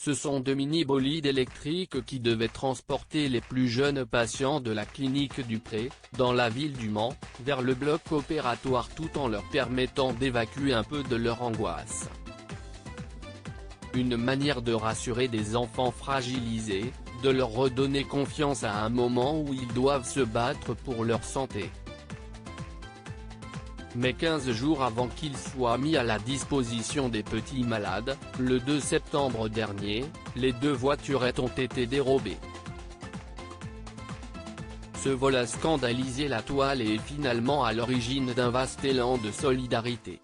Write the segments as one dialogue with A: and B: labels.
A: Ce sont deux mini-bolides électriques qui devaient transporter les plus jeunes patients de la clinique du Pré, dans la ville du Mans, vers le bloc opératoire tout en leur permettant d'évacuer un peu de leur angoisse. Une manière de rassurer des enfants fragilisés, de leur redonner confiance à un moment où ils doivent se battre pour leur santé. Mais 15 jours avant qu'ils soient mis à la disposition des petits malades, le 2 septembre dernier, les deux voiturettes ont été dérobées. Ce vol a scandalisé la toile et est finalement à l'origine d'un vaste élan de solidarité.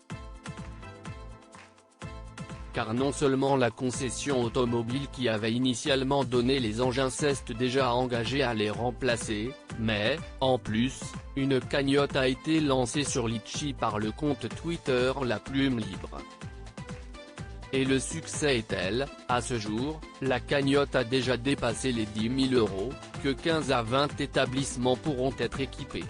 A: Car non seulement la concession automobile qui avait initialement donné les engins s'est déjà engagée à les remplacer, mais, en plus, une cagnotte a été lancée sur Litchi par le compte Twitter La Plume Libre. Et le succès est tel, à ce jour, la cagnotte a déjà dépassé les 10 000 €, que 15 à 20 établissements pourront être équipés.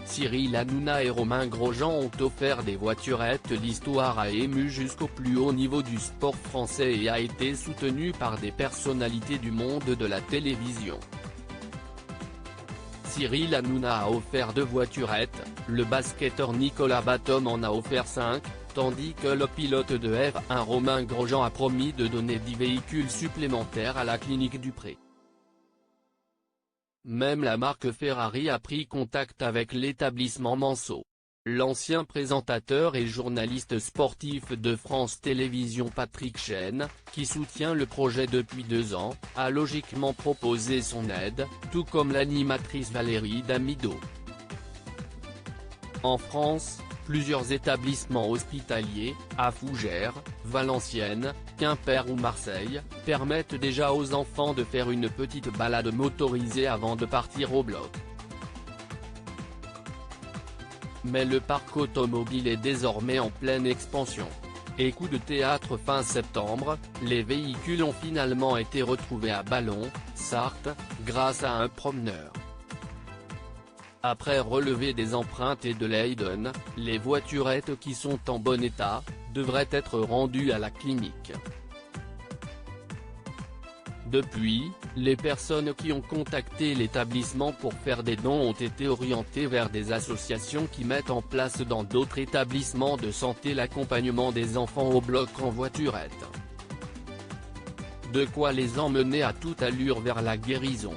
A: Cyril Hanouna et Romain Grosjean ont offert des voiturettes. L'histoire a ému jusqu'au plus haut niveau du sport français et a été soutenue par des personnalités du monde de la télévision. Cyril Hanouna a offert 2 voiturettes, le basketteur Nicolas Batum en a offert 5, tandis que le pilote de F1 Romain Grosjean a promis de donner 10 véhicules supplémentaires à la clinique du Pré. Même la marque Ferrari a pris contact avec l'établissement Manceau. L'ancien présentateur et journaliste sportif de France Télévisions Patrick Chêne, qui soutient le projet depuis 2 ans, a logiquement proposé son aide, tout comme l'animatrice Valérie Damido. En France, plusieurs établissements hospitaliers, à Fougères, Valenciennes, Quimper ou Marseille, permettent déjà aux enfants de faire une petite balade motorisée avant de partir au bloc. Mais le parc automobile est désormais en pleine expansion. Et coup de théâtre fin septembre, les véhicules ont finalement été retrouvés à Ballon, Sarthe, grâce à un promeneur. Après relevé des empreintes et de l'Hayden, les voiturettes qui sont en bon état, devraient être rendues à la clinique. Depuis, les personnes qui ont contacté l'établissement pour faire des dons ont été orientées vers des associations qui mettent en place dans d'autres établissements de santé l'accompagnement des enfants au bloc en voiturette. De quoi les emmener à toute allure vers la guérison.